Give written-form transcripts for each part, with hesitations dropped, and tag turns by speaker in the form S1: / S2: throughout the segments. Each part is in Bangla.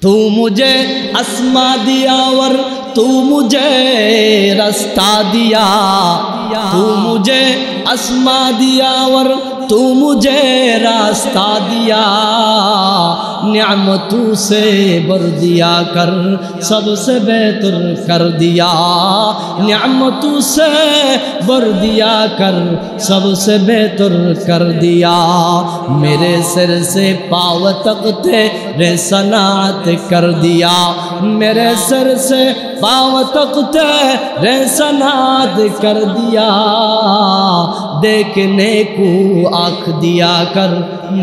S1: तू मुझे आसमां दिया और तू मुझे रास्ता दिया, तू मुझे आसमां दिया और तू मुझे रास्ता दिया, निअमतों से भर दिया कर सबसे बेहतर कर दिया, निअमतों से भर दिया कर सबसे बेहतर कर दिया, मेरे सिर से पाँव तक तेरे सनात कर दिया, मेरे सिर से पाँव तक तेरे सनात कर दिया, देखने को आँख दिया कर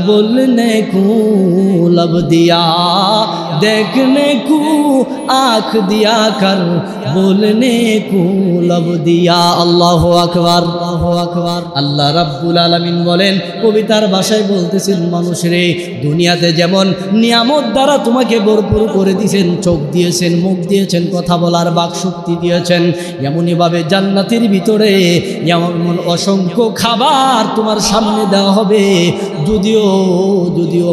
S1: बोलने को लब दिया, देखने को आँख दिया कर बोलने को लब दिया। अल्लाहु আকবার, আল্লাহু আকবার। আল্লাহ রাব্বুল আলামিন বলেন কবিতার ভাষায় বলতেছেন, মানুষরে দুনিয়াতে যেমন নিয়ামত দ্বারা তোমাকে ভরপুর করে দিয়েছেন, চোখ দিয়েছেন, মুখ দিয়েছেন, কথা বলার বাকশক্তি দিয়েছেন, এমনই ভাবে জান্নাতের ভিতরে এমন অসংখ্য খাবার তোমার সামনে দেওয়া হবে, যদিও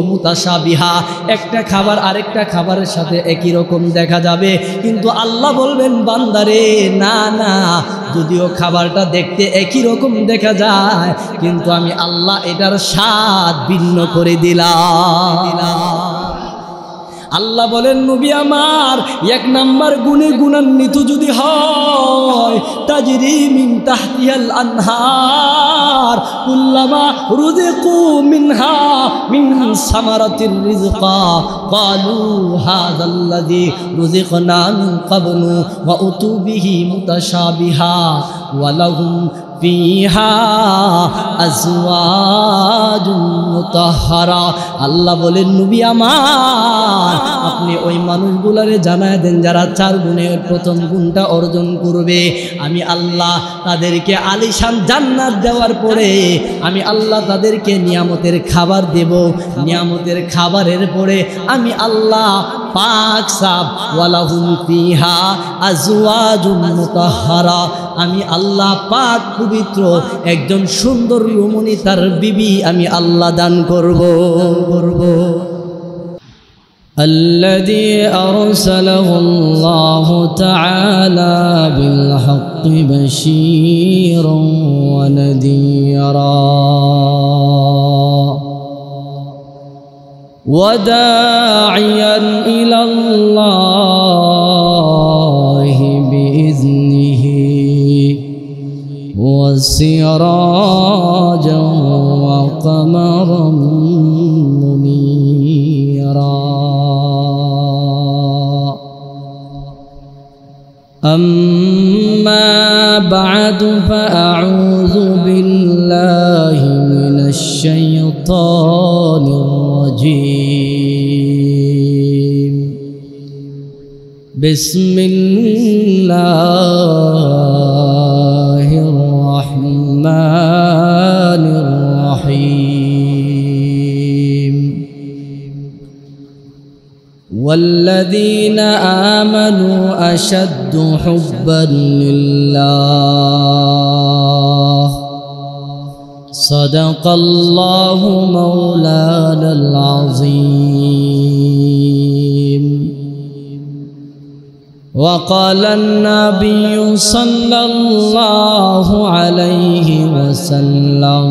S1: মুতাশাবিহা, একটা খাবার আরেকটা খাবারের সাথে একই রকম দেখা যাবে, কিন্তু আল্লাহ বলবেন বান্দারে না না, যদিও খাবারটা দেখতে একই রকম দেখা যায় কিন্তু আমি আল্লাহ এটার স্বাদ ভিন্ন করে দিলাম। আল্লাহ বলেন নবী আমার এক নাম্বার গুণে গুণান্বিত যদি হয়, তাজরি মিন তাহতিহাল আনহার কুল্লামা রুজিকু মিনহা মিন সামারাতির রিজকা ক্বালু হাযাল্লাযী রুজিকনা মিন ক্বাবলু ওয়া উতু বিহি মুতাশাবিহা ওয়া লাহুম ফিহা আজওয়াজুম মুতাহহারা। আল্লাহ বলেন নবী আমার আপনি ওই মানুষগুলোরে জানায় দেন যারা 4 গুণের প্রথম গুণটা অর্জন করবে, আমি আল্লাহ তাদেরকে আলিশান জান্নাত দেওয়ার পরে আমি আল্লাহ তাদেরকে নিয়ামতের খাবার দেব, নিয়ামতের খাবারের পরে আমি আল্লাহ পাক সাব ওয়ালাহুম ফিহা আজওয়াজুম মুতাহহারা, আমি আল্লাহ পাক পবিত্র একজন সুন্দর রমণী তার বিবি আমি আল্লাহ দান করব। الذي أرسله الله تعالى بالحق بشيرا ونذيرا وداعيا إلى الله بإذنه وسراجا وقمرا منيرا. أما بعد فأعوذ بالله من الشيطان الرجيم. بسم الله الرحمن الرحيم. والذين آمنوا أشد حبا لله صدق الله مولانا العظيم. وقال النبي صلى الله عليه وسلم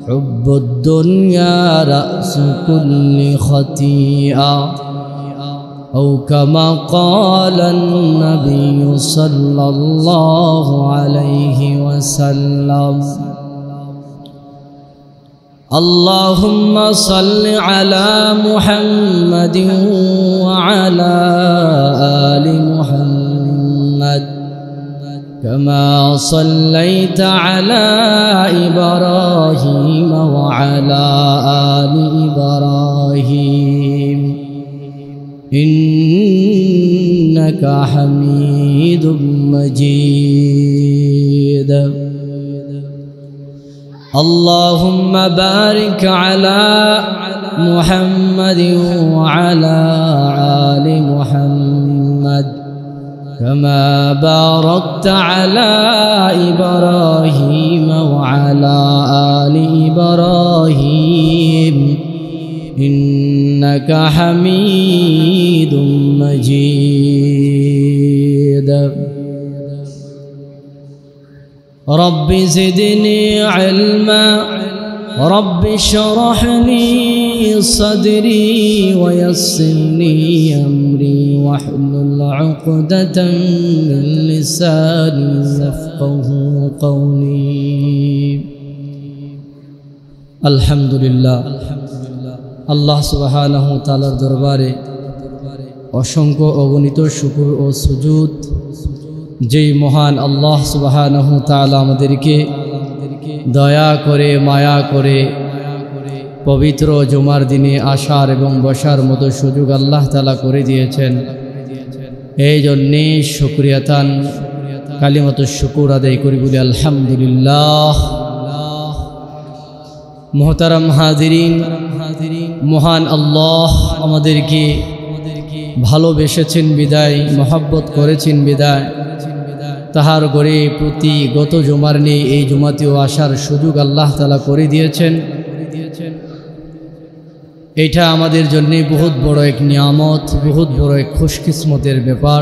S1: حب الدنيا رأس كل خطيئة أو كما قال النبي صلى الله عليه وسلم. اللهم صل على محمد وعلى آل محمد كما صليت على إبراهيم وعلى آل إبراهيم إنك حميد مجيد. اللهم بارك على محمد وعلى آل محمد كما باركت على إبراهيم وعلى آل إبراهيم إنك حميد مجيد رب زدني علما رب اشرح لي صدري ويسر لي أمري واحلل عقدة من لساني يفقهوا قولي الحمد لله আল্লাহ সুবহানাহু ওয়া তাআলার দরবারে অসংখ্য অগণিত শুকর ও সুজুদ যেই মহান আল্লাহ সুবহানাহু ওয়া তাআলা আমাদেরকে দয়া করে মায়া করে পবিত্র জুমার দিনে আসার এবং বসার মতো সুযোগ আল্লাহ তাআলা করে দিয়েছেন। এই জন্যে শুকরিয়াতান কালিমাতুশ শুকুর আদায় করি বলি আলহামদুলিল্লাহ। মোহতারাম হাজিরিন, মহান আল্লাহ আমাদেরকে ভালোবেসেছেন বিদায়, মহব্বত করেছেন বিদায়, তাহার গড়ে প্রতি গত জুমার নেই এই জুমাতেও আসার সুযোগ আল্লাহ তাআলা করে দিয়েছেন। এটা আমাদের জন্য বহুত বড় এক নিয়ামত, বহুত বড় এক খুশকিসমতের ব্যাপার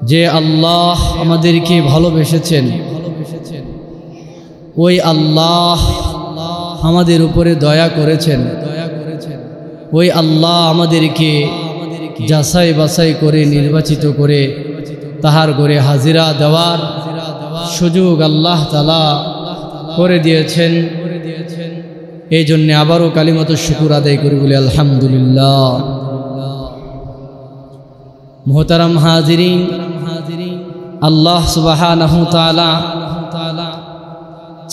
S1: যে আল্লাহ আমাদেরকে ভালোবেসেছেন। ওই আল্লাহ আমাদের উপরে দয়া করেছেন, ওই আল্লাহ আমাদেরকে যাচাই বাছাই করে নির্বাচিত করে তাহার ঘরে হাজিরা দেওয়ার সুযোগ আল্লাহ তাআলা করে দিয়েছেন। এই জন্য আবারও কালিমাতুশ শুকুর আদায় করি বলি আলহামদুলিল্লাহ। মুহতারাম হাজিরিন, আল্লাহ সুবহানাহু ওয়া তাআলা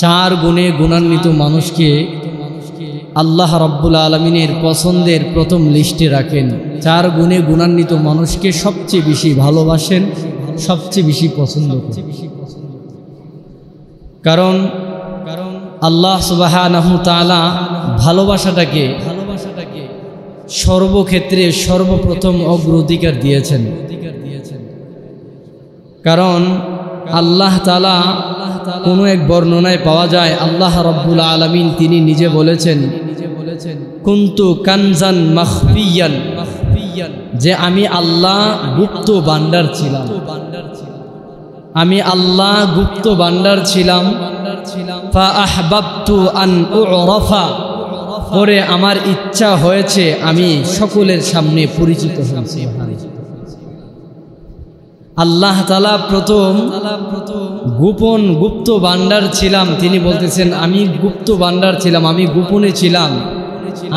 S1: চার গুণে গুণান্বিত মানুষকে আল্লাহ রাব্বুল আলামিনের পছন্দের প্রথম লিস্টে রাখেন। চার গুণে গুণান্বিত মানুষকে সবচেয়ে বেশি ভালোবাসেন, সবচেয়ে বেশি পছন্দ করেন। কারণ আল্লাহ সুবহানাহু ওয়া তাআলা ভালোবাসাটাকে সর্বক্ষেত্রে সর্বপ্রথম অগ্রাধিকার দিয়েছেন। কারণ আল্লাহ তাআলা কোনো এক বর্ণনায় পাওয়া যায় আল্লাহ রাব্বুল আলামিন তিনি নিজে বলেছেন, কুনতু কানজান মাখফিয়ান, যে আমি আল্লাহ গুপ্ত ভান্ডার ছিলাম, আমি আল্লাহ গুপ্ত ভান্ডার ছিলাম। ফা আহবাবতু আন উরাফা, পরে আমার ইচ্ছা হয়েছে আমি সকলের সামনে পরিচিত হয়েছি। আল্লাহ তাআলা প্রথম গোপন গুপ্ত ভান্ডার ছিলাম, তিনি বলতেছেন আমি গুপ্ত ভান্ডার ছিলাম, আমি গোপনে ছিলাম,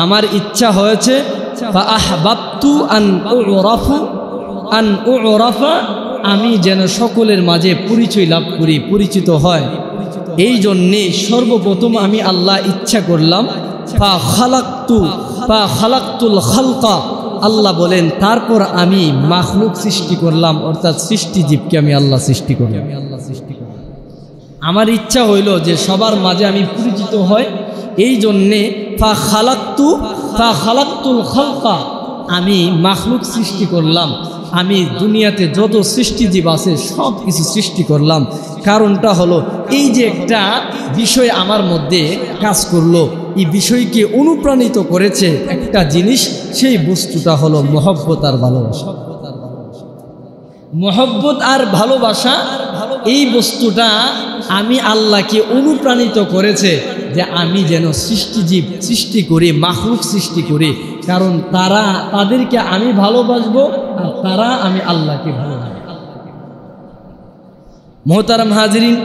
S1: আমার ইচ্ছা হয়েছে ফা আহবাবতু আন উরাফা, আমি যেন সকলের মাঝে পরিচয় লাভ করি, পরিচিত হয়। এই জন্যে সর্বপ্রথম আমি আল্লাহ ইচ্ছা করলাম ফা খালাকতুল খালকা, আল্লাহ বলেন তারপর আমি মাখলুক সৃষ্টি করলাম, অর্থাৎ সৃষ্টিজীবকে আমি আল্লাহ সৃষ্টি করলাম। আমার ইচ্ছা হইল যে সবার মাঝে আমি পরিচিত হই, এই জন্যে ফা খালাকতুল খালকা, আমি মাখলুক সৃষ্টি করলাম, আমি দুনিয়াতে যত সৃষ্টিজীব আছে সব কিছু সৃষ্টি করলাম। কারণটা হলো এই যে একটা বিষয় আমার মধ্যে কাজ করলো, এই বিষয়কে অনুপ্রাণিত করেছে একটা জিনিস, সেই বস্তুটা হলো মহব্বত আর ভালোবাসা। মহব্বত আর ভালোবাসা এই বস্তুটা আমি আল্লাহকে অনুপ্রাণিত করেছে যে আমি যেন সৃষ্টিজীব সৃষ্টি করি, মাখলুক সৃষ্টি করি, কারণ তাদেরকে আমি ভালোবাসবো আর তারা আমি আল্লাহকে ভালোবাসবো। মুহতারাম হাজিরিন,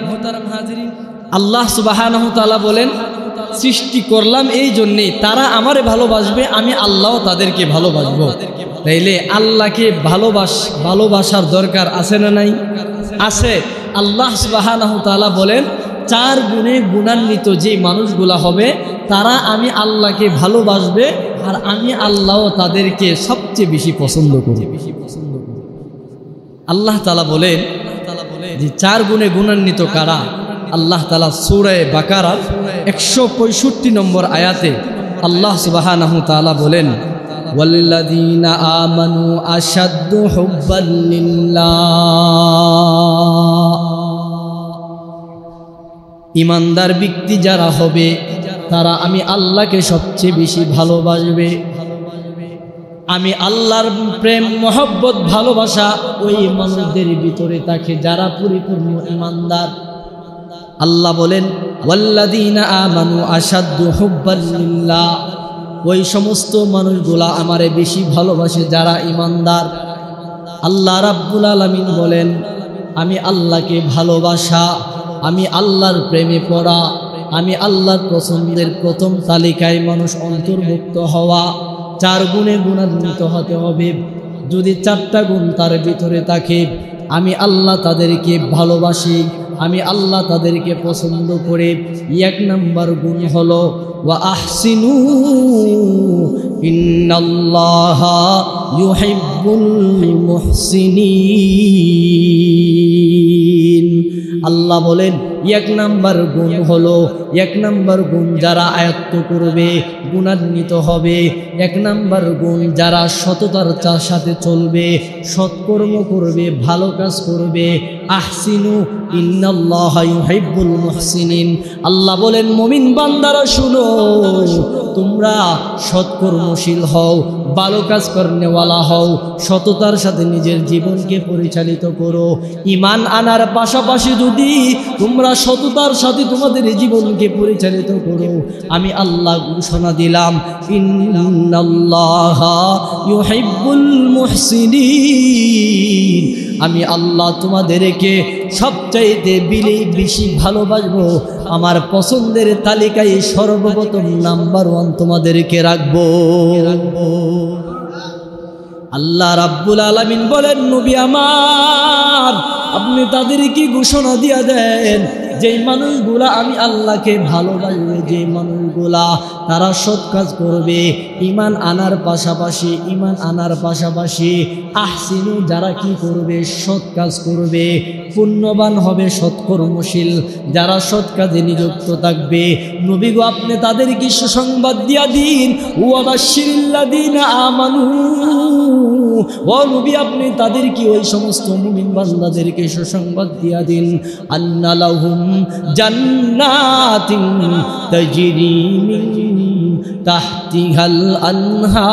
S1: আল্লাহ সুবহানাহু ওয়া তাআলা বলেন সৃষ্টি করলাম এই জন্যেই তারা আমারে ভালোবাসবে, আমি আল্লাহ তাদেরকে ভালোবাসবো। তাইলে আল্লাহকে ভালোবাসার দরকার আছে না নাই? আছে। আল্লাহ সুবহানাহু ওয়া তাআলা বলেন চার গুণে গুণান্বিত যে মানুষগুলা হবে তারা আমি আল্লাহকে ভালোবাসবে আর আমি আল্লাহ তাদেরকে সবচেয়ে বেশি পছন্দ করি। আল্লাহ তাআলা বলেন যে চার গুণে গুণান্বিত কারা? আল্লাহ তাআলা সূরা বাকারার 165 নম্বর আয়াতে আল্লাহ সুবহানাহু ওয়া তাআলা বলেন ওয়াল্লাযীনা আমানু আশাদ্দু হুব্বান লিল্লাহ, ঈমানদার ব্যক্তি যারা হবে তারা আমি আল্লাহকে সবচেয়ে বেশি ভালোবাসবে। আমি আল্লাহর প্রেম মহব্বত ভালোবাসা ওই মানুষদের ভিতরে থাকে যারা পরিপূর্ণ ঈমানদার। আল্লাহ বলেন ওয়াল্লাযীনা আমানু আশাদ্দু হুব্বান লিল্লাহ, ওই সমস্ত মানুষগুলা আমারে বেশি ভালোবাসে যারা ঈমানদার। আল্লাহ রাব্বুল আলামিন বলেন আমি আল্লাহকে ভালোবাসা, আমি আল্লাহর প্রেমে পড়া, আমি আল্লাহর পছন্দের প্রথম তালিকায় মানুষ অন্তর্ভুক্ত হওয়া। 4 গুণে গুণান্বিত হতে হবে। যদি 4টা গুণ তার ভিতরে থাকে, আমি আল্লাহ তাদেরকে ভালোবাসি, আমি আল্লাহ তাদেরকে পছন্দ করে। 1 নম্বর গুণ হলো ওয়া আহসিনু ইন্নাল্লাহা ইউহিব্বুল মুহসিনিন। আল্লাহ বলেন 1 নম্বর গুণ হলো, 1 নম্বর গুণ যারা আয়ত্ত করবে গুণান্বিত হবে। 1 নম্বর গুণ যারা সততার সাথে চলবে, সৎকর্ম করবে, ভালো কাজ করবে। আহসিনু ইন্নাল্লাহা ইউহিব্বুল মুহসিনিন। আল্লাহ বলেন মুমিন বান্দারা শুনো, তোমরা সৎকর্মশীল হও, ভালো কাজ করনেওয়ালা হও, সততার সাথে নিজের জীবনকে পরিচালিত করো। ঈমান আনার পাশাপাশি যদি তোমরা সততার সাথে তোমাদের জীবনকে পরিচালিত করো, আমি আল্লাহ ঘোষণা দিলাম ইন্নাল্লাহা ইউহিব্বুল মুহসিনিন। আমি আল্লাহ তোমাদেরকে সবচাইতে বেশি ভালোবাসবো। আমার পছন্দের তালিকায় সর্বপ্রথম নাম্বার 1 তোমাদেরকে রাখবো। আল্লাহ রাব্বুল আলামিন বলেন নবী আমার, আপনি তাদেরকে ঘোষণা দিয়ে দেন যেই মানুষগুলা আমি আল্লাহকে ভালোবাসবে, যে মানুষগুলা তারা সৎ কাজ করবে, ঈমান আনার পাশাপাশি আহসিনু যারা কি করবে, সৎ কাজ করবে, পুণ্যবান হবে, সৎকর্মশীল যারা সৎ কাজে নিযুক্ত থাকবে। নবী গো আপনি তাদেরকে সুসংবাদ দিয়া দিন। ওয়া বাশশিরিল্লাযীনা আমানু, ও নবী আপনি তাদেরকে ওই সমস্ত মুমিন বান্দাদেরকে সুসংবাদ দিয়া দিন। আন্না লাহুম জান্নাতিন তাজরি মিন তাহতিহাল আনহার।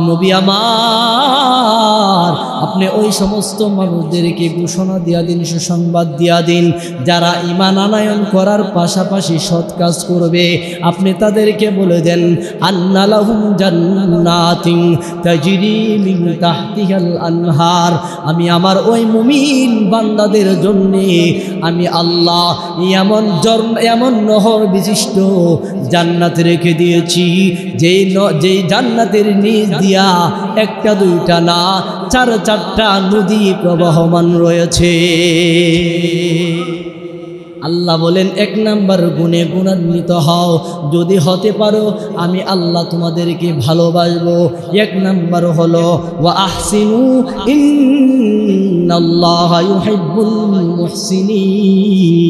S1: নবী আমার আপনি ওই সমস্ত মানুষদেরকে ঘোষণা দিয়া দিন, সুসংবাদ দিয়া দিন যারা ঈমান আনয়ন করার পাশাপাশি সৎ কাজ করবে। আপনি তাদেরকে বলে দেন আন্না লাহুম জান্নাতিন তাজরি মিন তাহতিহাল আনহার। আমি আমার ওই মুমিন বান্দাদের জন্য আমি আল্লাহ এমন নহর বিশিষ্ট জান্নাত রেখে দিয়েছি, যেই জান্নাতের নিচ দিয়া 1টা 2টা না 4-4টা নদী প্রবাহমান রয়েছে। আল্লাহ বলেন 1 নম্বর গুণে গুণান্বিত হও। যদি হতে পারো আমি আল্লাহ তোমাদেরকে ভালোবাসবো। 1 নম্বর হলো ওয়া আহসিনু ইন্নাল্লাহা ইউহিব্বুল মুহসিনিন।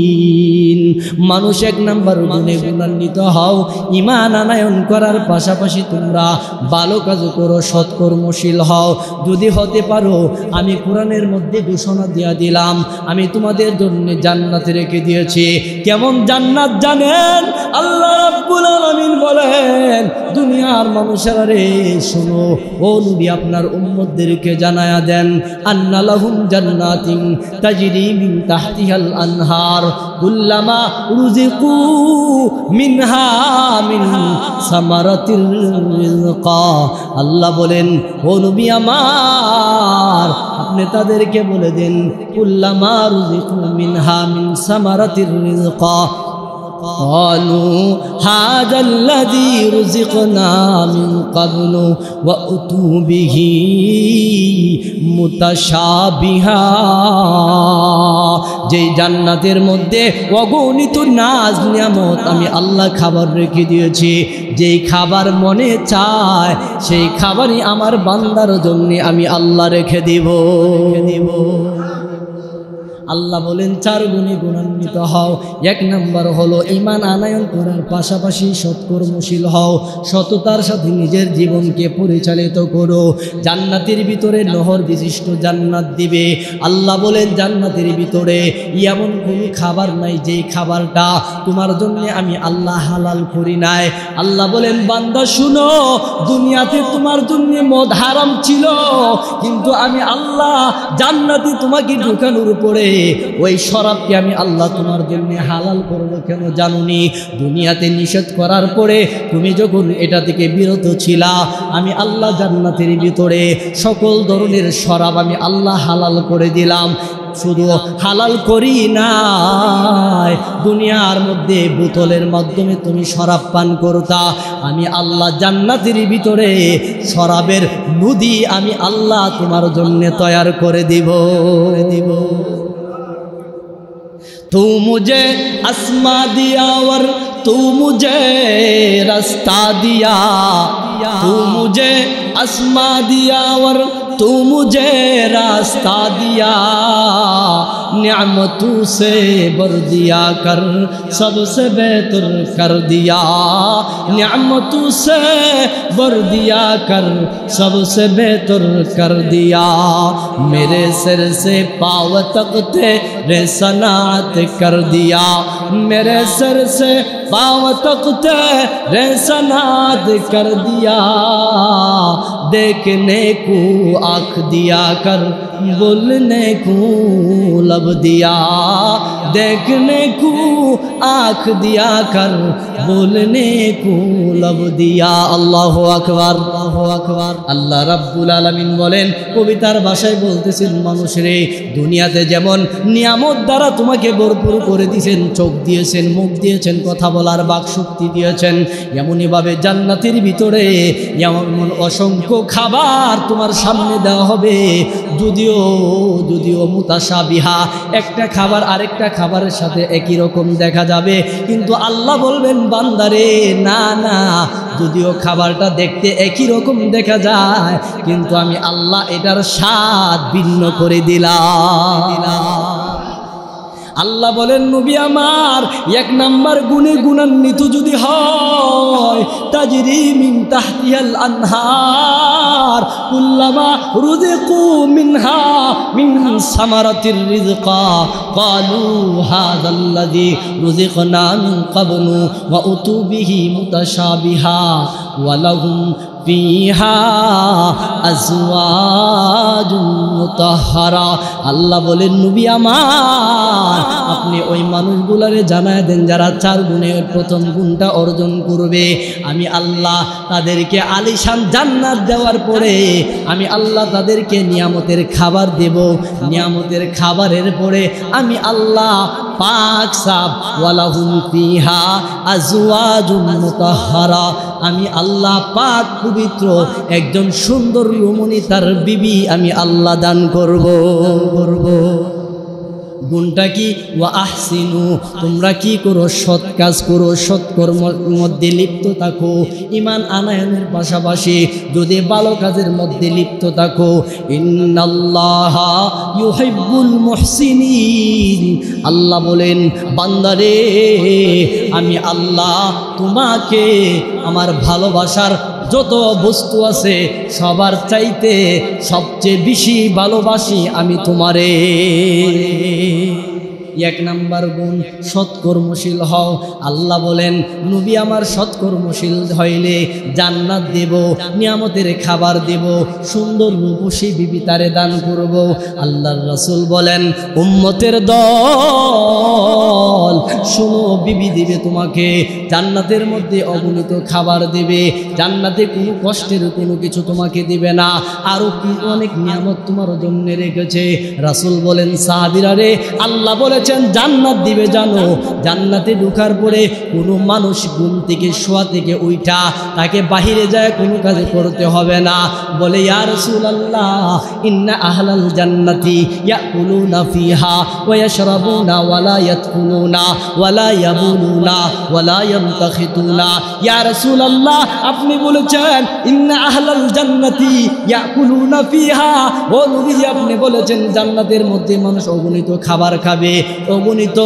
S1: মানুষ 1 নম্বর গুণে গুণান্বিত হও, ঈমান আনয়ন করার পাশাপাশি তোমরা ভালো কাজ করো, সৎকর্মশীল হও। যদি হতে পারো আমি কোরআনের মধ্যে ঘোষণা দিয়া দিলাম আমি তোমাদের জন্য জান্নাত রেখে দিয়েছি। কেমন জান্নাত জানেন? আল্লাহ রাব্বুল আলামিন বলেন দুনিয়ার মানুষেরা রে শোনো, ও নবী আপনার উম্মতদেরকে জানায়া দেন আন্না লাহুম জান্নাতিন তাজরি মিন তাহতিহাল আনহার কুল্লামা রুজিকু মিনহা মিন সামারাতির রিজকা। আল্লাহ বলেন ও নবী আমার আপনি তাদেরকে বলে দেন কুল্লামা রুজিকু মিনহা মিন সামারাতির রিজকা قالوا هذا الذي رزقنا من قبل وأتوا به متشابها। যে জান্নাতের মধ্যে অগণিত নাজ নিয়ামত আমি আল্লাহ খাবার রেখে দিয়েছি, যেই খাবার মনে চায় সেই খাবারই আমার বান্দার জন্য আমি আল্লাহ রেখে দিব। আল্লাহ বলেন 4 গুণে গুণান্বিত হও। 1 নাম্বার হলো ঈমান আনয়ন করার পাশাপাশি সৎকর্মশীল হও, সততার সাথে নিজের জীবনকে পরিচালিত করো। জান্নাতের ভিতরে নহর বিশিষ্ট জান্নাত দিবে। আল্লাহ বলেন জান্নাতের ভিতরে এমন কোনো খাবার নাই যেই খাবারটা তোমার জন্য আমি আল্লাহ হালাল করি নাই। আল্লাহ বলেন বান্দা শুনো, দুনিয়াতে তোমার জন্য মদ হারাম ছিল, কিন্তু আমি আল্লাহ জান্নাতে তোমাকে ঢুকানোর উপরে ওই শরাবকে আমি আল্লাহ তোমার জন্য হালাল করব। কেন জানুনি? দুনিয়াতে নিষেধ করার পরে তুমি যখন এটা থেকে বিরত ছিলা, আমি আল্লাহ জান্নাতের ভিতরে সকল ধরনের শরাব আমি আল্লাহ হালাল করে দিলাম। শুধু হালাল করি নাই, দুনিয়ার মধ্যে বোতলের মাধ্যমে তুমি শরাব পান করতা, আমি আল্লাহ জান্নাতের ভিতরে শরাবের নদী আমি আল্লাহ তোমার জন্য তৈরি করে দিব। तू मुझे आसमां दिया और तू मुझे रास्ता दिया, तू मुझे आसमां दिया और तू मुझे रास्ता दिया, नियामतों से भर दिया कर सबसे बेहतर कर दिया, नियामतों से भर दिया कर सबसे बेहतर कर दिया, मेरे सिर से पाँव तक तेरे सनात कर दिया, मेरे सिर से पाँव तक तेरे सनात कर दिया, देखने को आँख दिया कर बोलने को लब दिया, देखने को आँख दिया कर बोलने को लब दिया। अल्लाहु আকবার, আল্লাহু আকবার। আল্লাহ রাব্বুল আলামিন বলেন কবিতার ভাষায় বলতেছেন, মানুষ রে, দুনিয়াতে যেমন নিয়ামত দ্বারা তোমাকে ভরপুর করে দিয়েছেন, চোখ দিয়েছেন, মুখ দিয়েছেন, কথা বলার বাক শক্তি দিয়েছেন, এমনইভাবে জান্নাতের ভিতরে এমন অসংখ্য খাবার তোমার সামনে দেওয়া হবে। যদিও মুতাশাবিহা, একটা খাবার আরেকটা খাবারের সাথে একই রকম দেখা যাবে, কিন্তু আল্লাহ বলবেন বান্দারে না না, যদিও খাবারটা দেখতে একই রকম দেখা যায়, কিন্তু আমি আল্লাহ এটার স্বাদ ভিন্ন করে দিলাম। আল্লাহ বলেন নবী আমার 1 নাম্বার গুণে গুণান্বিত যদি হয়, তাজরি মিন তাহতিহাল আনহার কুল্লামা রুযিকু মিনহা মিন সামারাতির রিজকা ক্বালু হাযাল্লাযী রুযিকনা মিন ক্বাবলু ওয়া উতু বিহি মুতাশাবিহা ওয়া লাহুম ফিহা আজওয়াজুম মুতাহহারা। আল্লাহ বলেন নবী আমার, আপনি ওই মানুষগুলারে জানায় দেন যারা 4 গুণের প্রথম গুণটা অর্জন করবে, আমি আল্লাহ তাদেরকে আলিশান জান্নাত দেওয়ার পরে আমি আল্লাহ তাদেরকে নিয়ামতের খাবার দেব। নিয়ামতের খাবারের পরে আমি আল্লাহ পাক সাফ ওয়ালাহুম ফিহা আজওয়াজুম মুতাহহারা, আমি আল্লাহ পাক পবিত্র একজন সুন্দর রমণী তার বিবি আমি আল্লাহ দান করব। গুণটা কি? ওয়া আহসিনু, তোমরা কি করো? সৎ কাজ করো, সৎকর্মের মধ্যে লিপ্ত থাকো, ঈমান আনয়নের পাশাপাশি যদি ভালো কাজের মধ্যে লিপ্ত থাকো। ইন্নাল্লাহা ইউহিব্বুল মুহসিনিন, আল্লাহ বলেন বান্দারে, আমি আল্লাহ তোমাকে আমার ভালোবাসার যত বস্তু আছে সবার চাইতে সবচেয়ে বেশি ভালোবাসি আমি তোমারে। 1 নাম্বার গুণ সৎকর্মশীল হও। আল্লাহ বলেন নবী আমার সৎকর্মশীল হইলে জান্নাত দেব, নিয়ামতের খাবার দেব, সুন্দর রূপসী বিবি তারে দান করব। আল্লাহর রাসূল বলেন উম্মতের দল শুনো, বিবি দিবে তোমাকে জান্নাতের মধ্যে অগণিত খাবার দেবে, জান্নাতে কোনো কষ্টের কোনো কিছু তোমাকে দিবে না, আরও কি অনেক নিয়ামত তোমার জন্য রেখেছে। রাসূল বলেন সাহাবীরা রে, আল্লাহ বলেছে বলেছেন জান্নাত দিবে। জানো জান্নাতে ঢোকার পরে কোনো মানুষ ঘুম থেকে শোয়া থেকে উঠা তাকে বাহিরে যায় কোনো কাজ করতে হবে না। বলে ইয়া রাসূলুল্লাহ ইন্না আহলাল জান্নাতি ইয়াকুলুনা ফিহা ওয়া ইয়াশরাবুনা ওয়া লা ইয়াদখুলুনা ওয়া লা ইয়াবুলুনা ওয়া লা ইয়ামতাখিতুনা। ইয়া রাসূলুল্লাহ আপনি বলেছেন ইন্না আহলাল জান্নাতি ইয়াকুলুনা ফিহা, ও নবীজি আপনি বলেছেন জান্নাতের মধ্যে মানুষ অগণিত খাবার খাবে, অগণিত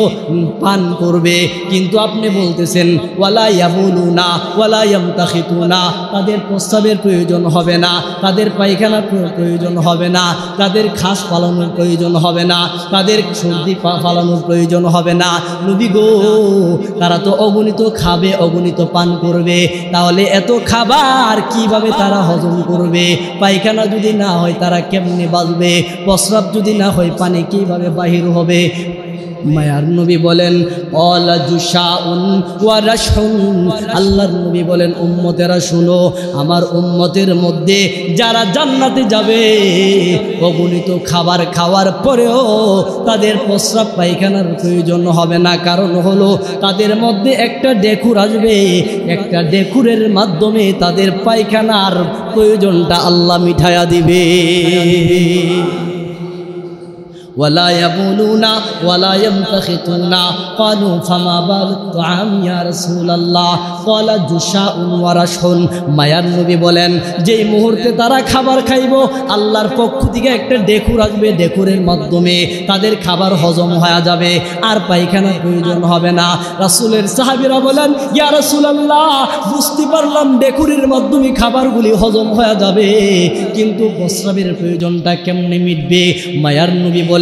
S1: পান করবে, কিন্তু আপনি বলতেছেন ওয়ালা ইয়াবুলুনা ওয়ালা ইয়ামতাখিতুনা, তাদের প্রস্রাবের প্রয়োজন হবে না, তাদের পায়খানার প্রয়োজন হবে না, তাদের খাস পালানোর প্রয়োজন হবে না, তাদের সর্দি পালানোর প্রয়োজন হবে না। নবী গো তারা তো অগণিত খাবে, অগণিত পান করবে, তাহলে এত খাবার কিভাবে তারা হজম করবে? পায়খানা যদি না হয় তারা কেমনে বাঁচবে? প্রস্রাব যদি না হয় পানি কিভাবে বাহির হবে? মায়ার নবী বলেন অলা জুশাউন ওয়া রাশহুন, আল্লাহর নবী বলেন উম্মতেরা শুনো, আমার উম্মতের মধ্যে যারা জান্নাতে যাবে অগণিত খাবার খাওয়ার পরেও তাদের প্রস্রাব পায়খানার প্রয়োজন হবে না। কারণ হলো তাদের মধ্যে একটা ডেকুর আসবে, একটা ডেকুরের মাধ্যমে তাদের পায়খানার প্রয়োজনটা আল্লাহ মিঠাইয়া দিবে। ولا يبولون ولا يمتخطون قالوا فما بال الطعام يا رسول الله قال جشاء ورشح। মায়ার নবী বলেন যেই মুহূর্তে তারা খাবার খাইব আল্লাহর পক্ষ থেকে একটা ডেকুর আসবে, ডেকুরের মাধ্যমে তাদের খাবার হজম হয়ে যাবে, আর পায়খানার প্রয়োজন হবে না। রাসূলের সাহাবীরা বলেন ইয়া রাসূলুল্লাহ বুঝতে পারলাম ডেকুরের মাধ্যমে খাবারগুলি হজম হয়ে যাবে, কিন্তু প্রস্রাবের প্রয়োজনটা কেমনে মিটবে? মায়ার নবী বলেন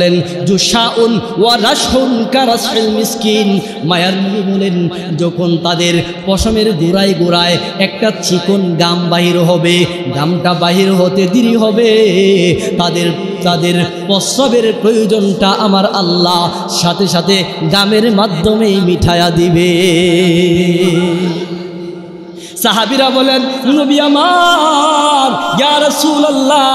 S1: জুশাউন ওয়া রাশহুন কারাসিল মিসকিন। মায়ার নবী বলেন যখন তাদের পশমের গোড়ায় গোড়ায় একটা চিকন গাম বাহির হবে, গামটা বাহির হতে দেরি হবে, তাদের প্রস্রাবের প্রয়োজনটা আমার আল্লাহ সাথে সাথে গামের মাধ্যমেই মিঠাইয়া দিবে। সাহাবীরা বলেন নবী আমার ইয়া রাসূলুল্লাহ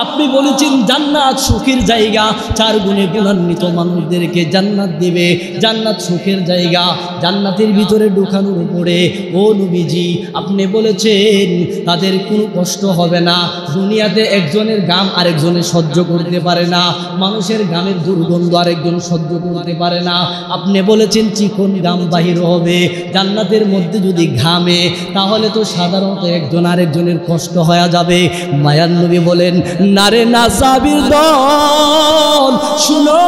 S1: আপনি বলেছেন জান্নাত সুখের জায়গা, 4 গুণে গুণান্বিত মানুষদেরকে জান্নাত দিবে, জান্নাত সুখের জায়গা। জান্নাতের ভিতরে ঢোকানোর উপরে ও নবীজি আপনি বলেছেন তাদের কোনো কষ্ট হবে না। দুনিয়াতে একজনের গাম আরেকজনের সহ্য করতে পারে না, মানুষের গামের দুর্গন্ধ আরেকজন সহ্য করতে পারে না। আপনি বলেছেন চিকন গাম বাহির হবে। জান্নাতের মধ্যে যদি ঘামে তাহলে তো সাধারণত একজন আরেকজনের কষ্ট হয়ে যাবে। মায়ার নবী বলেন নারে নাসাবির দল শুনো,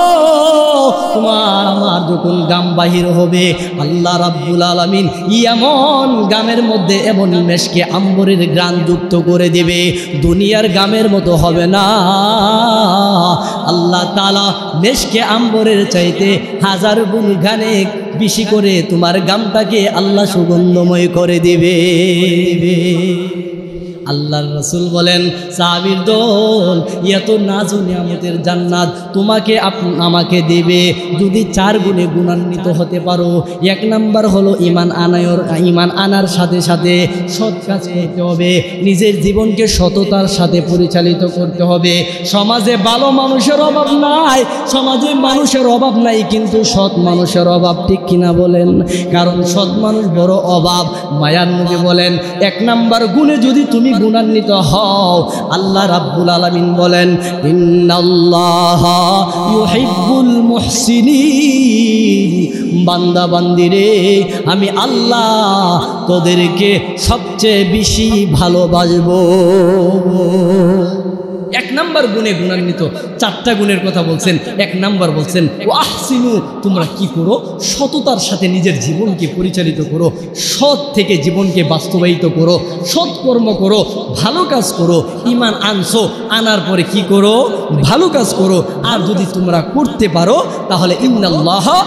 S1: তোমার আমার যখন গাম বাহির হবে আল্লাহ রাব্বুল আলামিন এমন গামের মধ্যে এমন মেশকে আম্বরের ঘ্রাণ যুক্ত করে দিবে, দুনিয়ার গামের মতো হবে না। আল্লাহ তাআলা মেশকে আম্বরের চাইতে 1000 গুণ ঘ্রাণে বেশি করে তোমার গামটাকে আল্লাহ সুগন্ধময় করে দিবে। আল্লাহর রাসূল বলেন সাহাবীর দল এত নাজু নিয়ামতের জান্নাত তোমাকে আমাকে দেবে যদি 4 গুণে গুণান্বিত হতে পারো। 1 নাম্বার হলো ঈমান আনার সাথে সাথে সৎ কাজ করতে হবে, নিজের জীবনকে সততার সাথে পরিচালিত করতে হবে। সমাজে ভালো মানুষের অভাব নাই, সমাজে মানুষের অভাব নাই, কিন্তু সৎ মানুষের অভাব, ঠিক কিনা বলেন? কারণ সৎ মানুষ বড় অভাব। মায়ার নবী বলেন 1 নাম্বার গুণে যদি তুমি গুণান্বিত হও আল্লাহ রাব্বুল আলামিন বলেন ইন্নাল্লাহা ইউহিব্বুল মুহসিনিন, বান্দা বান্দিরে আমি আল্লাহ তোদেরকে সবচেয়ে বেশি ভালোবাসবো। 1 নাম্বার গুণে গুণান্বিত, 4টা গুণের কথা বলছেন। 1 নাম্বার বলছেন ওয়াহসিনু, তোমরা কি করো? সততার সাথে নিজের জীবনকে পরিচালিত করো, সৎ থেকে জীবনকে বাস্তবায়িত করো, সৎ কর্ম করো, ভালো কাজ করো। ঈমান আনছো, আনার পরে কি করো? ভালো কাজ করো। আর যদি তোমরা করতে পারো তাহলে ইন্নাল্লাহা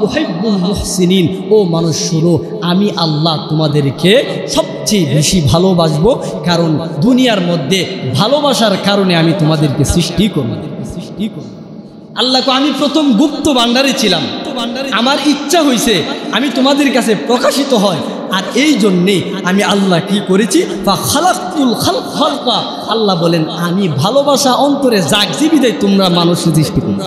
S1: ইউহিব্বুল মুহসিনিন, ও মানুষ শুনো আমি আল্লাহ তোমাদেরকে সবচেয়ে বেশি ভালোবাসবো, কারণ দুনিয়ার মধ্যে ভালোবাসার কারণে আমি তোমাদেরকে সৃষ্টি করব। আল্লাহকে আমি প্রথম গুপ্ত ভান্ডারে ছিলাম, আমার ইচ্ছা হয়েছে আমি তোমাদের কাছে প্রকাশিত হয়, আর এই জন্যেই আমি আল্লাহ কি করেছি ফাখালাকতুল খালকা। আল্লাহ বলেন আমি ভালোবাসা অন্তরে জাগজিবি দেয় তোমরা মানুষ সৃষ্টি করো।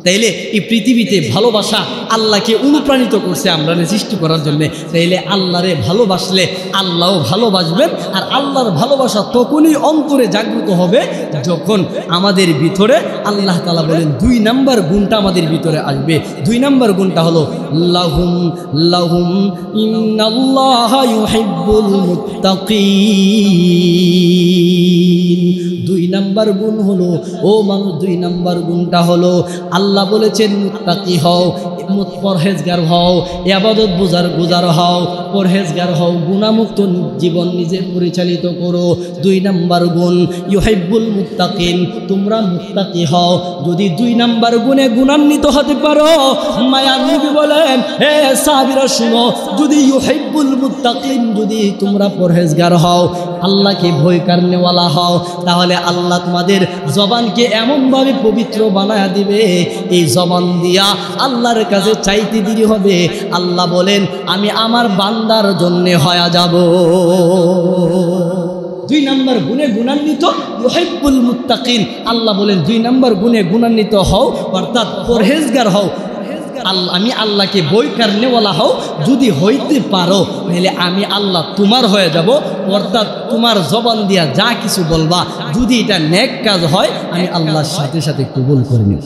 S1: তাইলে এই পৃথিবীতে ভালোবাসা আল্লাহকে অনুপ্রাণিত করছে আমরা সৃষ্টি করার জন্যে। তাইলে আল্লাহরে ভালোবাসলে আল্লাহও ভালোবাসবেন। আর আল্লাহর ভালোবাসা তখনই অন্তরে জাগ্রত হবে যখন আমাদের ভিতরে আল্লাহ তাআলা বলেন 2 নাম্বার গুণটা আমাদের ভিতরে আসবে। 2 নাম্বার গুণটা হলো লাহুম লাহুম ইন্নাল্লাহা ইউহিব্বুল মুত্তাকিন। 2 নাম্বার গুণ হলো, ও মানুষ, 2 নাম্বার গুণটা হলো আল্লাহ বলেছেন মুত্তাকি হও, পরহেজগার হও, ইবাদত গুজার হও, পরহেজগার হও, গুনাহমুক্ত জীবন নিজে পরিচালিত করো। 2 নাম্বার গুণ ইউহিব্বুল মুত্তাকিন, তোমরা মুত্তাকি হও। যদি 2 নাম্বার গুণে গুণান্বিত হতে পারো, মায়ার নবী বলেন, হে সাহাবীরা শুনো, যদি ইউহিব্বুল মুত্তাকিন, যদি তোমরা পরহেজগার হও, আল্লাহকে ভয় করনেওয়ালা হও, তাহলে আল্লাহ তোমাদের জবানকে এমনভাবে পবিত্র বানায়া দিবে, এই জবান দিয়া আল্লাহর কাছে চাইতে দেরি হবে। আল্লাহ বলেন, আমি আমার বান্দার জন্য হয়ে যাব। 2 নাম্বার গুণে গুণান্বিত ইউহিব্বুল মুত্তাকিন, আল্লাহ বলেন 2 নাম্বার গুণে গুণান্বিত হও, অর্থাৎ পরহেজগার হও। আমি আল্লাহকে ভয় করনেওয়ালা হও, যদি হইতে পারো তাহলে আমি আল্লাহ তোমার হয়ে যাব। অর্থাৎ তোমার জবান দিয়া যা কিছু বলবা, যদি এটা নেক কাজ হয়, আমি আল্লাহর সাথে সাথে কবুল করে নিব।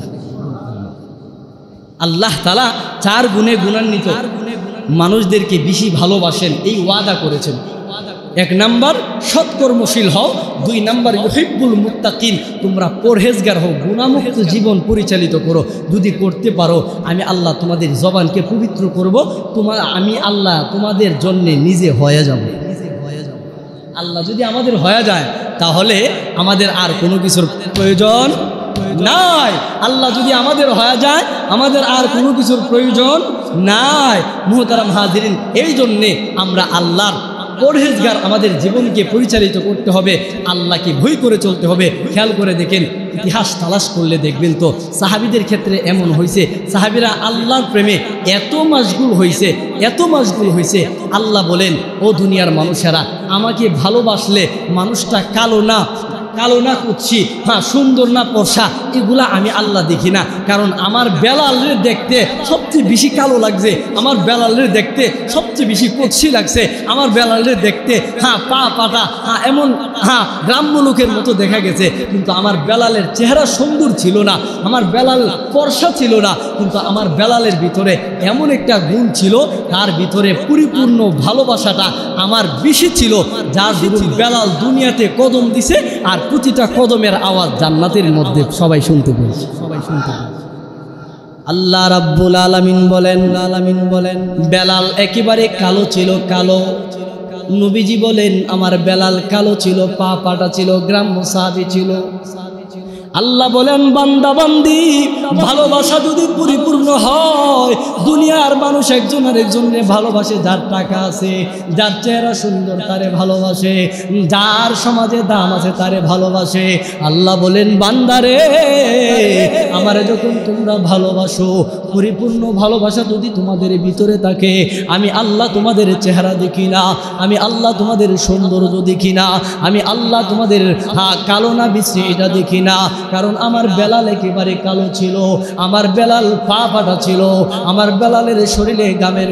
S1: আল্লাহ তাআলা 4 গুণে গুণান্বিত মানুষদেরকে বেশি ভালোবাসেন, এই ওয়াদা করেছেন। 1 নাম্বার সৎকর্মশীল হও, 2 নাম্বার ইউহিব্বুল মুত্তাকিন, তোমরা পরহেজগার হও, গুনাহমুক্ত জীবন পরিচালিত করো। যদি করতে পারো, আমি আল্লাহ তোমাদের জবানকে পবিত্র করব, আমি আল্লাহ তোমাদের জন্য নিজে হয়ে যাব। আল্লাহ যদি আমাদের হয়ে যায়, তাহলে আমাদের আর কোনো কিছুর প্রয়োজন নাই। আল্লাহ যদি আমাদের হয়ে যায়, আমাদের আর কোনো কিছুর প্রয়োজন নাই। মুহতারাম হাজিরিন, এই জন্যে আমরা আল্লাহর পরহেজগার আমাদের জীবনকে পরিচালিত করতে হবে, আল্লাহকে ভয় করে চলতে হবে। খেয়াল করে দেখেন, ইতিহাস তালাশ করলে দেখবেন তো সাহাবীদের ক্ষেত্রে এমন হয়েছে, সাহাবীরা আল্লাহর প্রেমে এত মশগুল হয়েছে, আল্লাহ বলেন, ও দুনিয়ার মানুষেরা, আমাকে ভালোবাসলে মানুষটা কালো না কুচ্ছি, হ্যাঁ সুন্দর না পশা, এগুলা আমি আল্লাহ দেখি না। কারণ আমার বেলালের দেখতে সবচেয়ে বেশি কালো লাগছে, আমার বেলালের দেখতে সবচেয়ে বেশি কুচ্ছি লাগছে, আমার বেলালের দেখতে পাটা এমন গ্রাম্য লোকের মতো দেখা গেছে। কিন্তু আমার বেলালের চেহারা সুন্দর ছিল না, আমার বেলাল পরশা ছিল না, কিন্তু আমার বেলালের ভিতরে এমন একটা গুণ ছিল, তার ভিতরে পরিপূর্ণ ভালোবাসাটা আমার বেশি ছিল, যার দরুন বেলাল দুনিয়াতে কদম দিছে, আর প্রতিটা কদমের আওয়াজ জান্নাতের মধ্যে সবাই শুনতে পেয়েছে। আল্লাহ রাব্বুল আলামিন বলেন, বেলাল একেবারে কালো ছিল, কালো। নবীজি বলেন, আমার বেলাল কালো ছিল, পাটা ছিল, গ্রাম্য সাহাবী ছিল। আল্লাহ বলেন, বান্দা বান্দি ভালোবাসা যদি পরিপূর্ণ হয়, দুনিয়ার মানুষ একজন আরেকজনকে ভালোবাসে, যার টাকা আছে, যার চেহারা সুন্দর তারে ভালোবাসে, যার সমাজে দাম আছে তারে ভালোবাসে। আল্লাহ বলেন, বান্দারে, আমারে যখন তোমরা ভালোবাসো, পরিপূর্ণ ভালোবাসা যদি তোমাদের ভিতরে থাকে, আমি আল্লাহ তোমাদের চেহারা দেখি না, আমি আল্লাহ তোমাদের সৌন্দর্য দেখি না, আমি আল্লাহ তোমাদের কালো না বিশ্রী এটা দেখি না। কারণ আমার বেলাল একেবারে কালো ছিল, আমার বেলাল পাটা ছিল, আমার বেলালের শরীরে গামের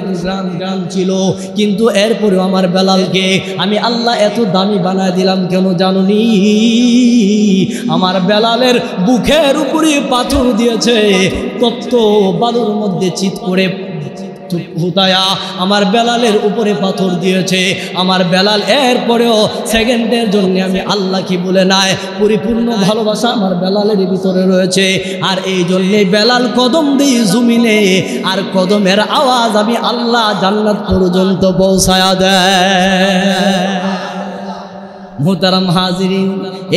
S1: গ্রাম ছিল, কিন্তু এরপরেও আমার বেলালকে আমি আল্লাহ এত দামি বানায় দিলাম কেন জানুনি? আমার বেলালের বুকের উপরে পাথর দিয়েছে, তপ্ত বালুর মধ্যে চিত করে হুতায়া আমার বেলালের উপরে পাথর দিয়েছে। আমার বেলাল এরপরেও সেকেন্ডের জন্য আমি আল্লাহ কি বলে নাই, পরিপূর্ণ ভালোবাসা আমার বেলালের ভিতরে রয়েছে। আর এই জন্যে বেলাল কদম দিই জমিনে, আর কদমের আওয়াজ আমি আল্লাহ জান্নাত পর্যন্ত পৌঁছায়া দেয়। মুহতারাম হাজিরিন,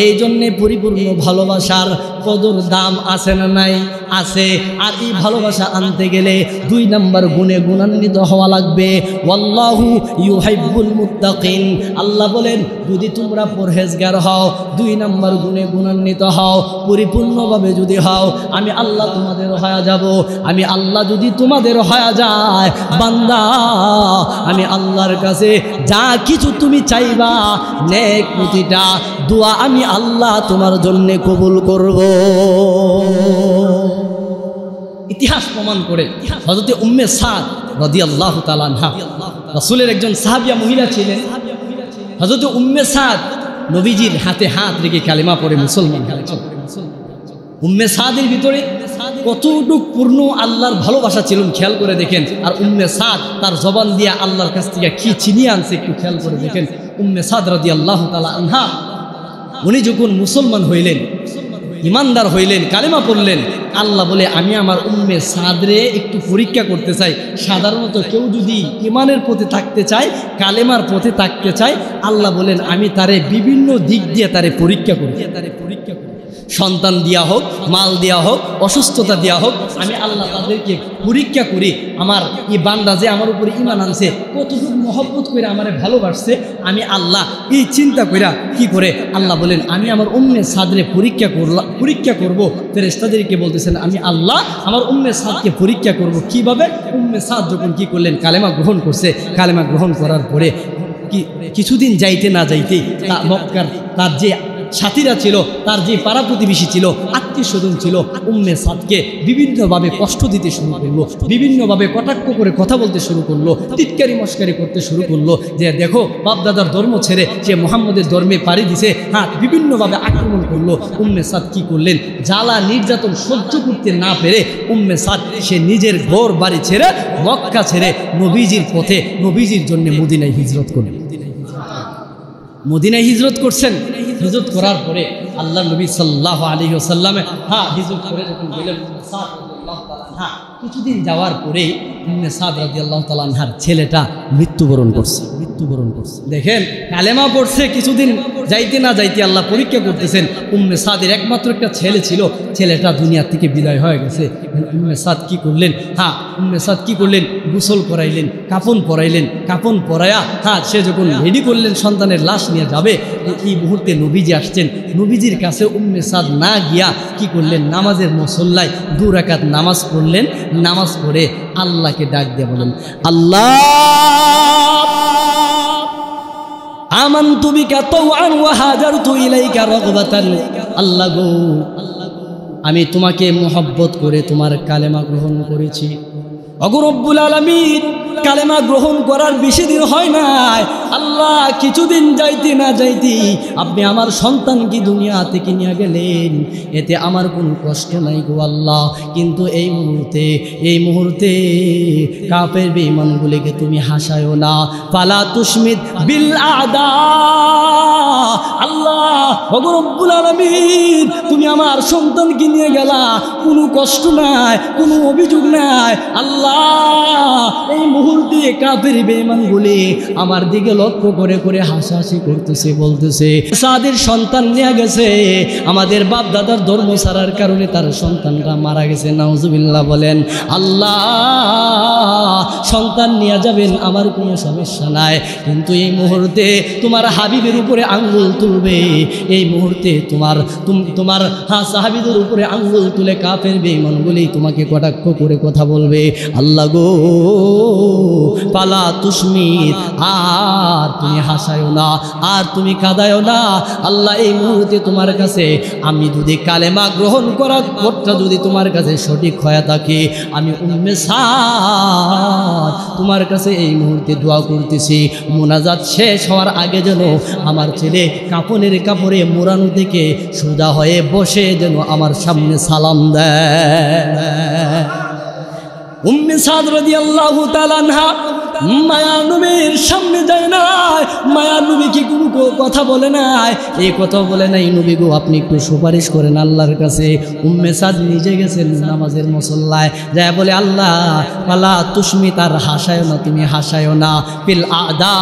S1: এই জন্যে পরিপূর্ণ ভালোবাসার কদর দাম আছে না নাই? আছে। আর এই ভালোবাসা আনতে গেলে 2 নাম্বার গুণে গুণান্বিত হওয়া লাগবে। ওয়াল্লাহু ইউহিব্বুল মুত্তাকিন, আল্লাহ বলেন, যদি তোমরা পরহেজগার হও, 2 নাম্বার গুণে গুণান্বিত হও, পরিপূর্ণভাবে যদি হও, আমি আল্লাহ তোমাদের হয়ে যাব। আমি আল্লাহ যদি তোমাদের হয়ে যায়, বান্দা, আমি আল্লাহর কাছে যা কিছু তুমি চাইবা, নেক প্রতিটা দোয়া আমি আল্লাহ তোমার জন্য কবুল করব। ইতিহাস প্রমাণ করে হযরতে উম্মে সাদ রাদিয়াল্লাহু তাআলা আনহা রাসূলের একজন সাহাবিয়া মহিলা ছিলেন। হযরতে উম্মে সাদ নবীজির হাতে হাত রেখে কালেমা পড়ে মুসলমান হয়েছেন। উম্মে সাদের ভিতরে কতটুক পূর্ণ আল্লাহর ভালোবাসা ছিল খেয়াল করে দেখেন। আর উম্মে সাদ তার জবান দিয়ে আল্লাহর কাছ থেকে কি চিনিয়ে আনছে একটু খেয়াল করে দেখেন। উম্মে সাদ রাদিয়াল্লাহু তাআলা আনহা উনি যখন মুসলমান হইলেন, ইমানদার হইলেন, কালেমা পড়লেন, আল্লাহ বলে আমি আমার উম্মে সাদরে একটু পরীক্ষা করতে চাই। সাধারণত কেউ যদি ইমানের পথে থাকতে চায়, কালেমার পথে থাকতে চায়, আল্লাহ বলেন আমি তারে বিভিন্ন দিক দিয়ে তারে পরীক্ষা করি। সন্তান দেওয়া হোক, মাল দেওয়া হোক, অসুস্থতা দেওয়া হোক, আমি আল্লাহ তাদেরকে পরীক্ষা করি। আমার এই বান্দা যে আমার উপরে ইমান আনছে, কতটুকু মহব্বত করে আমারে ভালোবাসছে, আমি আল্লাহ এই চিন্তা কইরা কি করে আল্লাহ বলেন আমি আমার উম্মে সাদরে পরীক্ষা করব। ফেরেশতাদেরকে বলতেছেন আমি আল্লাহ আমার উম্মে সাদকে পরীক্ষা করব। কিভাবে? উম্মে সাদ যখন কি করলেন, কালেমা গ্রহণ করছে। কালেমা গ্রহণ করার পরে কিছুদিন যাইতে না যাইতে মক্কার তার যে সাথীরা ছিল, তার যে পাড়া প্রতিবেশী ছিল, আত্মীয় স্বজন ছিল, উম্মে সাদকে বিভিন্নভাবে কষ্ট দিতে শুরু করলো, বিভিন্নভাবে কটাক্ষ করে কথা বলতে শুরু করলো, টিটকারি মস্কারি করতে শুরু করলো যে দেখো বাপদাদার ধর্ম ছেড়ে সে মুহাম্মদের ধর্মে পাড়ি দিছে। হ্যাঁ, বিভিন্নভাবে আক্রমণ করলো। উম্মে সাদ কি করলেন, জ্বালা নির্যাতন সহ্য করতে না পেরে উম্মে সাদ সে নিজের ঘর বাড়ি ছেড়ে মক্কা ছেড়ে নবীজির পথে, নবীজির জন্য মদিনায় হিজরত করলেন। মদিনায় হিজরত করছেন। হিজরত করার পরে আল্লাহ নবী সাল্লাল্লাহু আলাইহি ওয়াসাল্লামে হিজরত করে যখন গেলেন, কিছুদিন যাওয়ার পরেই উম্মে সাদ রাদিয়াল্লাহু তাআলা আনহার ছেলেটা মৃত্যুবরণ করছে। দেখেন, কালেমা পড়ছে, কিছুদিন যাইতে না যাইতে আল্লাহ পরীক্ষা করতেছেন। উম্মে সাদের একমাত্র একটা ছেলে ছিল, ছেলেটা দুনিয়া থেকে বিদায় হয়ে গেছে। উম্মে সাদ কি করলেন, উম্মে সাদ কি করলেন, গোসল করাইলেন, কাফন পরাইলেন। কাফন পরায়া সে যখন রেডি করলেন সন্তানের লাশ নিয়ে যাবে, এই মুহূর্তে নবীজি আসছেন। নবীজির কাছে উম্মে সাদ না গিয়া কি করলেন, নামাজের মুসল্লায় 2 রাকাত নামাজ পড়লেন। নামাজ পড়ে আল্লাহকে ডাক দিয়ে বলেন আল্লাহ আমানতু বিকা তাওআন ওয়া হাজারতু ইলাইকা রাগবাতান। আল্লাহ গো, আমি তোমাকে মুহাব্বত করে তোমার কালেমা গ্রহণ করেছি। ওগো রব্বুল আলামিন, কালেমা গ্রহণ করার বেশি দিন হয় নাই। আল্লাহ, কিছুদিন যাইতে না যাইতে আপনি আমার সন্তানকে দুনিয়া থেকে নিয়ে গেলেন, এতে আমার কোনো কষ্ট নাই গো আল্লাহ। কিন্তু এই মুহূর্তে কাফের বেঈমানগুলিকে তুমি হাসায়ো না। ফালা তুশমিত বিল আদা। আল্লাহ, ওগো রব্বুল আলামিন, তুমি আমার সন্তানকে নিয়ে গেলা, কোনো কষ্ট নাই, কোনো অভিযোগ নাই। আল্লাহ, এই মুহূর্তে কাফের বেঈমানগুলি আমার দিকে লক্ষ্য করে করে হাসাহাসি করতেছে, বলতেছে সাদের সন্তান নিয়ে গেছে, আমাদের বাপ দাদার ধর্ম ছাড়ার কারণে তার সন্তানরা মারা গেছে। নাউজুবিল্লাহ বলেন। আল্লাহ, সন্তান নিয়ে যাবেন, আমার কোনো সমস্যা নাই, কিন্তু এই মুহূর্তে তোমার হাবিবের উপরে আঙ্গুল তুলবে, এই মুহূর্তে তোমার সাহাবীদের উপরে আঙ্গুল তুলে কাফের বেঈমানগুলি তোমাকে কটাক্ষ করে কথা বলবে। আল্লাহ গো, পালা তুশমিত, আর তুমি হাসায়ও না, আর তুমি কাঁদায়ও না। আল্লাহ, এই মুহূর্তে তোমার কাছে আমি যদি কালেমা গ্রহণ করার পথটা যদি তোমার কাছে সঠিক হয়ে থাকে, আমি উম্মে সাদ তোমার কাছে এই মুহূর্তে দোয়া করতেছি, মোনাজাত শেষ হওয়ার আগে যেন আমার ছেলে কাপড়ের কাপড়ে মোড়ানো থেকে সোজা হয়ে বসে যেন আমার সামনে সালাম দেয়। উম্মে সাদ রাদিয়াল্লাহু তাআলা আনহা মায়া নবীর সামনে যায় নাই, মায়া নবী কি কোনো কথা বলে নাই, এই কথা বলে নাই, নবী গো আপনি একটু সুপারিশ করেন আল্লাহর কাছে। উম্মে সাদ নিজে গেছেন নামাজের মুসল্লায়, যায় বলে আল্লাহ, পালা তুশমি, তার হাসায়ও না, তুমি হাসায়ও না, পিল আদা,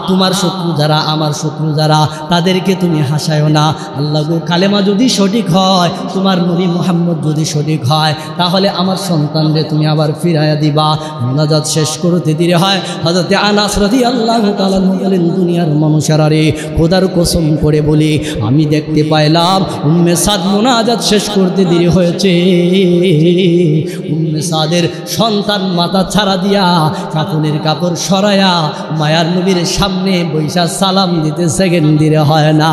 S1: তোমার শত্রু যারা, আমার শত্রু যারা, তাদেরকে তুমি হাসায়ও না। আল্লাহ গো, কালেমা যদি সঠিক হয়, তোমার নবী মুহাম্মদ যদি সঠিক হয়, তাহলে আমার সন্তানরে তুমি আবার ফিরাইয়া দিবা। মুনাজাত শেষ করতে দিলে হয়। হযরতে আনাস রাদিয়াল্লাহু তাআলা বলেন, দুনিয়ার মানুষেরা রে, খোদার কসম করে বলি, আমি দেখতে পাইলাম উম্মে সাদ মুনাজাত শেষ করতে দেরি হয়েছে। উম্মে সাদের সন্তান মাথা ছাড়া দিয়া কাফনের কাপড় সরায়া মায়ার নবীর সামনে বৈশা সালাম দিতে সেকেন্ড দিলে হয় না।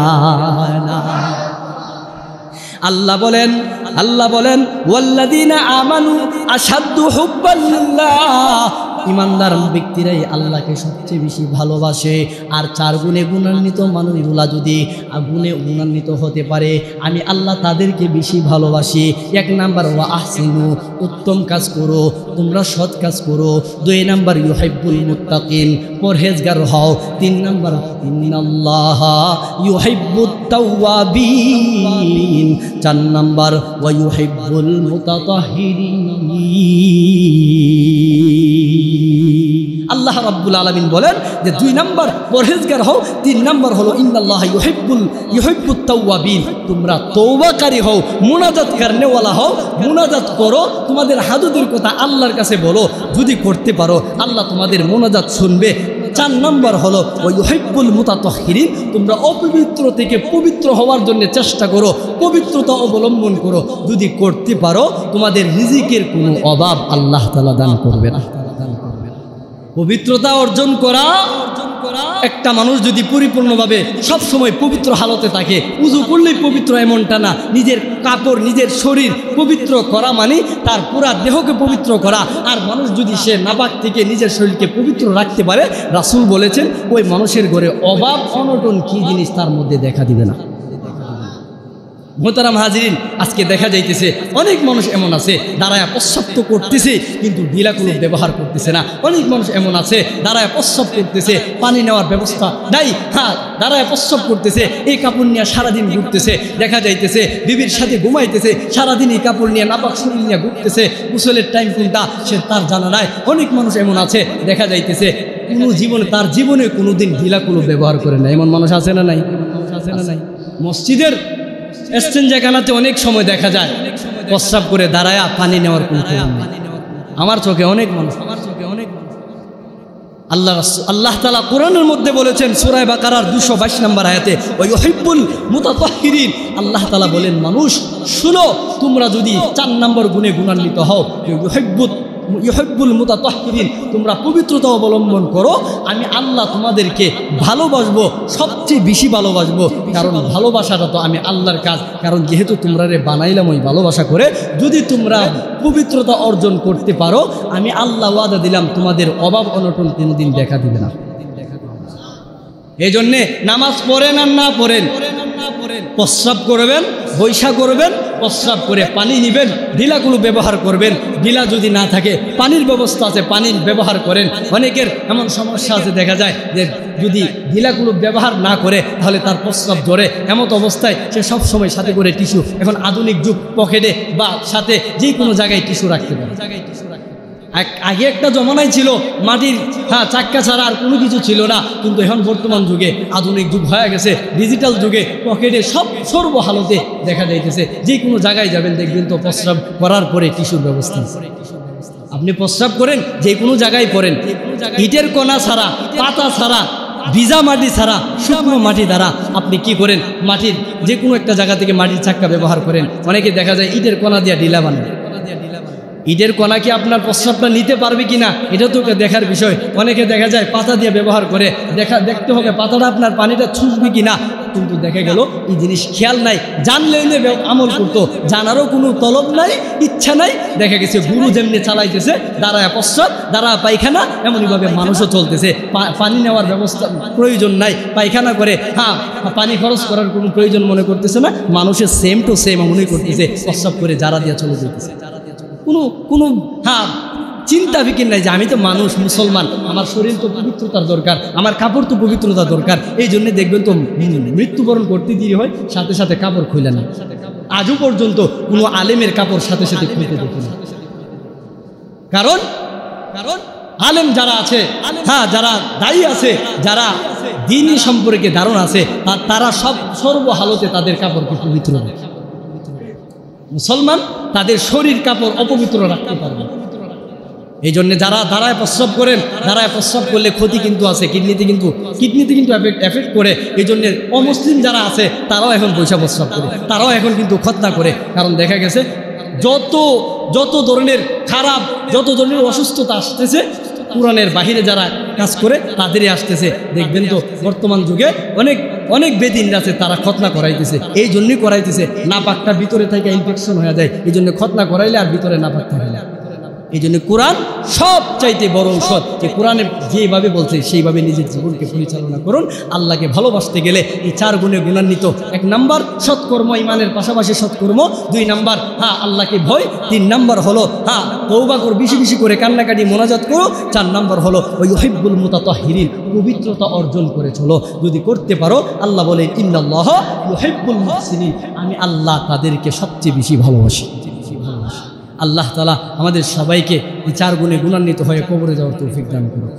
S1: আল্লাহ বলেন ওয়াল্লাযীনা আমানু আশাদ্দু হুব্বান লিল্লাহ, ইমানদার ব্যক্তিরাই আল্লাহকে সবচেয়ে বেশি ভালোবাসে। আর 4 গুণে গুণান্বিত মানুষগুলা যদি গুণে গুণান্বিত হতে পারে, আমি আল্লাহ তাদেরকে বেশি ভালোবাসি। 1 নাম্বার ওয়া আহসিনু, উত্তম কাজ করো, তোমরা সৎ কাজ করো। 2 নাম্বার ইউহিব্বুল মুত্তাকিন, পরহেজগার হও। 3 নাম্বার ইন্নাল্লাহা ইউহিব্বুত তাওয়াবিন। 4 নাম্বার ওয়া ইউহিব্বুল মুতাতাহহিরিন। আল্লাহ রাব্বুল আলামিন বলেন যে 2 নাম্বার পরহেজগার হও, 3 নাম্বার হলো ইন্নাল্লাহা ইউহিব্বুত তাওয়াবিন, তোমরা তওবাকারী হও, মুনাজাত করনেওয়ালা হও, মুনাজাত করো, তোমাদের হাদুদের কথা আল্লাহর কাছে বলো। যদি করতে পারো আল্লাহ তোমাদের মুনাজাত শুনবে। 4 নাম্বার হলো ওয়া ইউহিব্বুল মুতাতাহহিরিন, তোমরা অপবিত্র থেকে পবিত্র হওয়ার জন্য চেষ্টা করো, পবিত্রতা অবলম্বন করো। যদি করতে পারো তোমাদের রিজিকের কোনো অভাব আল্লাহ তাআলা দান করবে না। পবিত্রতা অর্জন করা, একটা মানুষ যদি পরিপূর্ণভাবে সব সময় পবিত্র হালতে থাকে, উযু করলেই পবিত্র এমনটা না, নিজের কাপড় নিজের শরীর পবিত্র করা মানে তার পুরা দেহকে পবিত্র করা। আর মানুষ যদি সে নাপাক থেকে নিজের শরীরকে পবিত্র রাখতে পারে, রাসূল বলেছেন ওই মানুষের ঘরে অভাব অনটন কি জিনিস তার মধ্যে দেখা দিবে না। মোহতারাম হাজিরিন, আজকে দেখা যাইতেছে অনেক মানুষ এমন আছে দাঁড়ায় প্রস্রাব তো করতেছে কিন্তু ঢিলাকুলুপ ব্যবহার করতেছে না। অনেক মানুষ এমন আছে দাঁড়ায় প্রস্রাব করতেছে, পানি নেওয়ার ব্যবস্থা নাই, হ্যাঁ দাঁড়ায় প্রস্রাব করতেছে, এই কাপড় নিয়ে সারাদিন ঘুরতেছে। দেখা যাইতেছে বিবির সাথে ঘুমাইতেছে, সারাদিন এই কাপড় নিয়ে নাপাক শরীর নিয়ে ঘুরতেছে, গোসলের টাইম কোনটা সে তার জানা নাই। অনেক মানুষ এমন আছে দেখা যাইতেছে তার জীবনে কোনোদিন ঢিলাকুলুপ ব্যবহার করে না। এমন মানুষ আছে না নাই? মসজিদের এস্তেঞ্জাখানাতে অনেক সময় দেখা যায় প্রস্রাব করে দাঁড়ায় পানি নেওয়ার কোনো প্রয়োজন নেই। আমার চোখে অনেক মানুষ, আল্লাহ তাআলা কোরআনের মধ্যে বলেছেন সূরা বাকারার 222 নম্বর আয়াতে ওয়া ইউহিব্বুল মুতাতাহহিরিন, আল্লাহ তাআলা বলেন মানুষ শুনো, তোমরা যদি 4 নম্বর গুণে গুণান্বিত হও, ইউহিব্বুল মুতাতাহহিরিন, তোমরা পবিত্রতা অবলম্বন করো, আমি আল্লাহ তোমাদেরকে ভালোবাসবো, সবচেয়ে বেশি ভালোবাসবো। কারণ ভালোবাসাটা তো আমি আল্লাহর কাজ, কারণ যেহেতু তোমরা বানাইলাম ওই ভালোবাসা করে। যদি তোমরা পবিত্রতা অর্জন করতে পারো, আমি আল্লাহ ওয়াদা দিলাম তোমাদের অভাব অনটন কোনোদিন দেখা দিবে না। এই জন্যে নামাজ পড়েন আর না পড়েন, প্রস্রাব করবেন, বৈশা করবেন, প্রস্রাব করে পানি নেবেন, ঢিলাগুলো ব্যবহার করবেন। ঢিলা যদি না থাকে পানির ব্যবস্থা আছে, পানির ব্যবহার করেন। অনেকের এমন সমস্যা আছে দেখা যায় যে যদি ঢিলাগুলো ব্যবহার না করে তাহলে তার প্রস্রাব জ্বরে, এমন অবস্থায় সে সব সময় সাথে করে টিস্যু, এখন আধুনিক যুগ, পকেটে বা সাথে যে কোনো জায়গায় টিস্যু রাখতে পারে। আগে একটা জমানায় ছিল মাটির চাক্কা ছাড়া আর কোনো কিছু ছিল না, কিন্তু এখন বর্তমান যুগে আধুনিক যুগ হয়ে গেছে, ডিজিটাল যুগে পকেটে সব সর্ব হালতে দেখা যাইতেছে। যে কোনো জায়গায় যাবেন দেখবেন তো প্রস্রাব করার পরে টিস্যুর ব্যবস্থা। আপনি প্রস্রাব করেন যে কোনো জায়গায় পড়েন, ইটের কোনা ছাড়া, পাতা ছাড়া, ভিজা মাটি ছাড়া, শুকনো মাটি দ্বারা আপনি কি করেন, মাটির যে কোনো একটা জায়গা থেকে মাটির চাক্কা ব্যবহার করেন। অনেকে দেখা যায় ইটের কোনা দিয়ে ঢিলা বানায়। ইটের কণা কি আপনার প্রস্রাবটা নিতে পারবে কিনা এটা তো দেখার বিষয়। অনেকে দেখা যায় পাতা দিয়ে ব্যবহার করে, দেখতে হবে পাতাটা আপনার পানিটা ছুঁচবে কিনা, কিন্তু দেখা গেল এই জিনিস খেয়াল নাই, জানলে আমল করতো, জানারও কোনো তলব নাই, ইচ্ছা নাই। দেখা গেছে গুরু যেমনি চালাইতেছে, দাঁড়ায় প্রস্রাব, দাঁড়ায় পায়খানা, এমনইভাবে মানুষও চলতেছে। পানি নেওয়ার ব্যবস্থা প্রয়োজন নাই, পায়খানা করে পানি খরচ করার কোনো প্রয়োজন মনে করতেছে না, মানুষের সেম টু সেম মনে করতেছে, প্রস্রাব করে যারা দিয়ে চলে যেতেছে। কোনো চিন্তা ফিকির নাই যে আমি তো মানুষ, মুসলমান, আমার শরীর তো পবিত্রতার দরকার, আমার কাপড় তো পবিত্রতার দরকার। এই জন্য দেখবেন তো মৃত্যুবরণ করতে দেরি হয়, সাথে সাথে কাপড় খুলে না। আজও পর্যন্ত কোনো আলেমের কাপড় সাথে সাথে খুলতে দেখি না। কারণ আলেম যারা আছে, যারা দায়ী আছে, যারা দ্বীনি সম্পর্কে ধারণা আছে, তারা সর্ব হালতে তাদের কাপড়কে পবিত্র রাখে। মুসলমান তাদের শরীর কাপড় অপবিত্র রাখতে পারবে। এই জন্য যারা দাঁড়ায় প্রস্রাব করেন, দাঁড়ায় প্রস্রাব করলে ক্ষতি কিন্তু আছে, কিডনিতে কিন্তু এফেক্ট করে। এই জন্য অমুসলিম যারা আছে তারাও এখন বৈশা প্রস্রাব করে, তারাও এখন কিন্তু খতনা করে। কারণ দেখা গেছে যত ধরনের খারাপ, যত ধরনের অসুস্থতা আসতেছে, কোরআনের বাহিরে যারা কাজ করে তাদেরই আসতেছে। দেখবেন তো বর্তমান যুগে অনেক বেদিন আছে, তারা খতনা করাইতেছে। এই জন্যই করাইতেছে, নাপাকটা ভিতরে থেকে ইনফেকশন হয়ে যায়, এই জন্য খতনা করাইলে আর ভিতরে নাপাক থাকে না। এই জন্য কোরআন সবচাইতে বড় ঔষধ। যে কোরআনে যেভাবে বলছে সেইভাবে নিজের জীবনকে পরিচালনা করুন। আল্লাহকে ভালোবাসতে গেলে এই 4 গুণে গুণান্বিত। 1 নাম্বার সৎকর্ম, ইমানের পাশাপাশি সৎকর্ম। 2 নাম্বার আল্লাহকে ভয়। 3 নাম্বার হলো তওবা কর, বেশি বেশি করে কান্নাকাটি মোনাজাত করো। 4 নাম্বার হলো ইউহিব্বুল মুতাতাহহিরিন, পবিত্রতা অর্জন করে চলো। যদি করতে পারো, আল্লাহ বলেন ইন্নাল্লাহা ইউহিব্বুল মুহসিনিন, আমি আল্লাহ তাদেরকে সবচেয়ে বেশি ভালোবাসি। আল্লাহ তাআলা আমাদের সবাইকে এই 4 গুণে গুণান্বিত হয়ে কবরে যাওয়ার তৌফিক দান করুন।